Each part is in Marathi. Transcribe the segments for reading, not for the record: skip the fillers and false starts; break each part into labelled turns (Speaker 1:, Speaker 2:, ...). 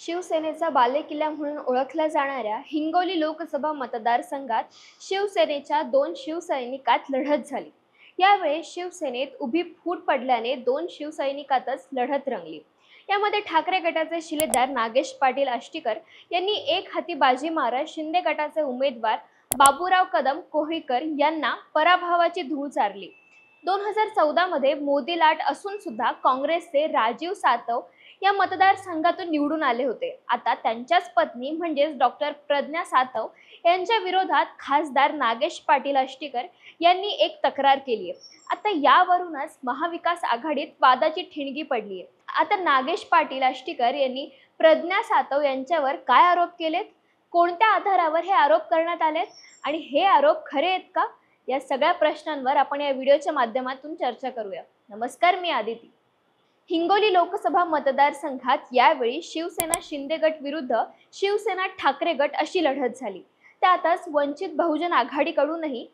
Speaker 1: शिवसेनेचा बालेकिल्ला म्हणून ओळखल्या जाणाऱ्या हिंगोली लोकसभा मतदारसंघात शिवसेनेच्या दोन शिवसैनिकात लढत झाली। यावेळी शिवसेनेत उभी फूट पडल्याने दोन शिवसैनिकातच लढत रंगली। यामध्ये ठाकरे गटाचे शिलेदार नागेश पाटील आष्टीकर यांनी एक हाती बाजी मारत शिंदे गटाचे उमेदवार बाबूराव कदम कोहळीकर यांना पराभवाची धूळ चारली। 2014 मध्ये मोदी लाट असून सुद्धा काँग्रेसचे राजीव सातव या मतदारसंघातून निवडून आले होते। आता त्यांच्याच पत्नी म्हणजेच डॉक्टर प्रज्ञा सातव यांच्या विरोधात खासदार नागेश पाटील आष्टीकर यांनी एक तक्रार केली आहे। आता यावरूनच महाविकास आघाडीत वादाची ठिणगी पडली आहे। आता नागेश पाटील आष्टीकर यांनी प्रज्ञा सातव यांच्यावर काय आरोप केलेत, कोणत्या आधारावर हे आरोप करण्यात आलेत आणि हे आरोप खरे आहेत का, या सगळ्या प्रश्नांवर आपण या व्हिडिओच्या माध्यमातून चर्चा करूया। नमस्कार, मी आदिती। हिंगोली लोकसभा मतदारसंघात यावेळी शिवसेना शिंदे गट विरुद्ध शिवसेना ठाकरे गट अशी लढत झाली। त्यातच वंचित बहुजन आघाडीकडूनही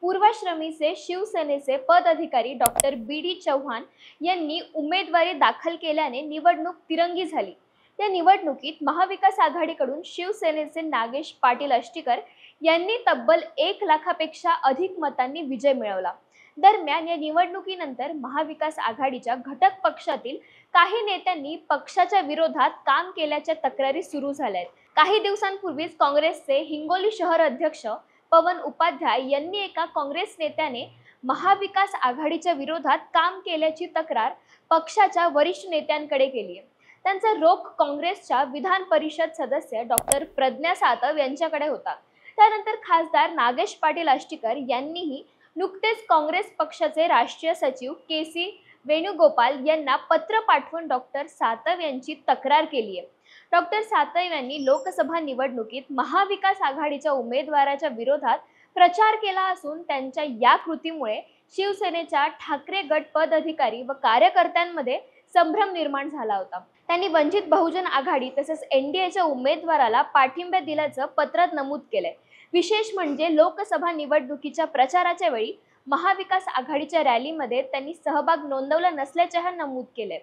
Speaker 1: पूर्वाश्रमीचे शिवसेनेचे पदाधिकारी डॉक्टर बी.डी. चव्हाण यांनी उमेदवारी दाखल केल्याने निवडणूक तिरंगी झाली। या निवडणुकीत महाविकास आघाडीकडून शिवसेनेचे नागेश पाटील आष्टीकर यांनी तब्बल 1 लाखापेक्षा अधिक मतांनी विजय मिळवला। दरम्यान या निवडणुकीनंतर महाविकास आघाडीच्या घटक पक्षातील काही नेत्यांनी पक्षाच्या विरोधात काम केल्याच्या तक्रारी सुरू झाल्या आहेत। काही दिवसांपूर्वीच काँग्रेसचे हिंगोली शहर अध्यक्ष पवन उपाध्याय यांनी एका काँग्रेस नेत्याने महाविकास आघाडीच्या विरोधात काम केल्याची तक्रार पक्षाच्या वरिष्ठ नेत्यांकडे केली आहे। त्यांचा रोख काँग्रेसच्या विधान परिषद सदस्य डॉक्टर प्रज्ञा सातव यांच्याकडे होता। त्यानंतर खासदार नागेश पाटील आष्टीकर यांनीही नुकतेच काँग्रेस पक्षाचे राष्ट्रीय सचिव के.सी. वेणुगोपाल यांना पत्र पाठवून डॉक्टर सातव यांची तक्रार केली आहे। डॉक्टर सातव यांनी लोकसभा निवडणुकीत महाविकास आघाडीच्या उमेदवाराच्या विरोधात प्रचार केला असून त्यांच्या या कृतीमुळे शिवसेनेच्या ठाकरे गट पदाधिकारी व कार्यकर्त्यांमध्ये संभ्रम निर्माण झाला होता। त्यांनी वंचित बहुजन आघाडी तसेच एनडीएच्या उमेदवाराला पाठिंबा दिल्याचं पत्रात नमूद केलंय। विशेष म्हणजे लोकसभा निवडणुकीच्या प्रचाराच्या वेळी महाविकास आघाडीच्या रॅलीमध्ये त्यांनी सहभाग नोंदवला नसल्याचे नमूद केले।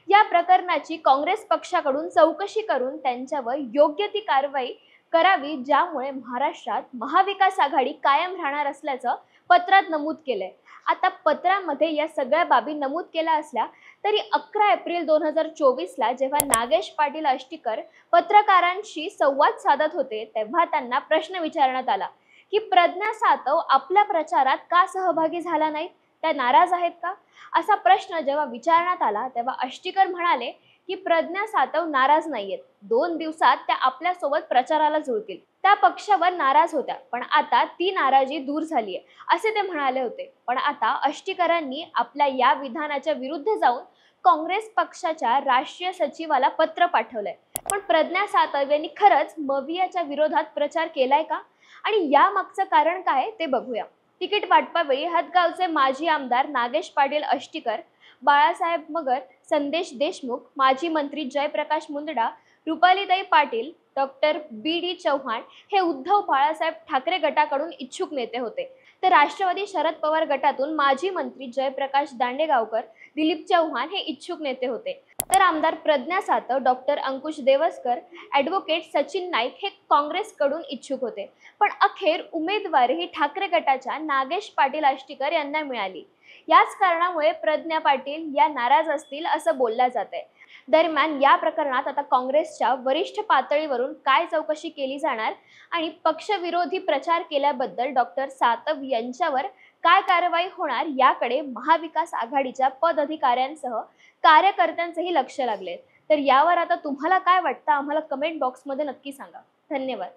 Speaker 1: या प्रकरणाची काँग्रेस पक्षाकडून चौकशी करून त्यांच्यावर योग्य ती कारवाई करावी, ज्यामुळे महाराष्ट्रात महाविकास आघाडी कायम राहणार असल्याचं पत्रात नमूद केलंय। आता पत्रामध्ये या सगळ्या बाबी नमूद केल्या असल्या तरी 11 एप्रिल 2024 जेव्हा नागेश पाटील आष्टीकर पत्रकारांशी संवाद साधत होते तेव्हा त्यांना प्रश्न विचारण्यात आला की प्रज्ञा सातव आपल्या प्रचारात का सहभागी झाला नाहीत, त्या नाराज आहेत का? असा प्रश्न जेव्हा विचारण्यात आला तेव्हा आष्टीकर म्हणाले की प्रज्ञा सातव नाराज नाहीयेत, 2 दिवसात त्या आपल्या सोबत प्रचाराला जुळतील। त्या पक्षावर नाराज होत्या पण आता ती नाराजी दूर झालीय असे ते म्हणाले होते। पण आता आष्टीकरांनी आपल्या या विधानाच्या विरुद्ध जाऊन काँग्रेस पक्षाच्या राष्ट्रीय सचिवाला पत्र पाठवलंय। पण प्रज्ञा सातव यांनी खरंच मवियाच्या विरोधात प्रचार केलाय का आणि या मागचं कारण काय ते बघूया। तिकीट वाटपावेळी हदगावचे माजी आमदार नागेश पाटील आष्टीकर, बाळासाहेब मगर, संदेश देशमुख, माजी मंत्री जयप्रकाश मुंदडा, रुपालीताई पाटील, डॉक्टर बी.डी. चव्हाण हे उद्धव बाळासाहेब ठाकरे गटाकडून इच्छुक नेते होते। तर राष्ट्रवादी शरद पवार गटातून माजी मंत्री जयप्रकाश दांडेगावकर, दिलीप चव्हाण हे इच्छुक नेते होते। तर आमदार प्रज्ञा सातव, डॉक्टर अंकुश देवसकर, ॲडव्होकेट सचिन नाईक हे काँग्रेसकडून इच्छुक होते। पण अखेर उमेदवारी ही ठाकरे गटाच्या नागेश पाटील आष्टीकर यांना मिळाली। याच कारणामुळे प्रज्ञा पाटील या नाराज असतील असं बोललं जातंय। दरम्यान या प्रकरणात आता काँग्रेसच्या वरिष्ठ पातळीवरून काय चौकशी केली जाणार आणि पक्षविरोधी प्रचार केल्याबद्दल डॉक्टर सातव यांच्यावर काय कारवाई होणार याकडे महाविकास आघाडीच्या पदाधिकाऱ्यांसह कार्यकर्त्यांचेही लक्ष लागले। तर यावर आता तुम्हाला काय वाटतं आम्हाला कमेंट बॉक्समध्ये नक्की सांगा। धन्यवाद।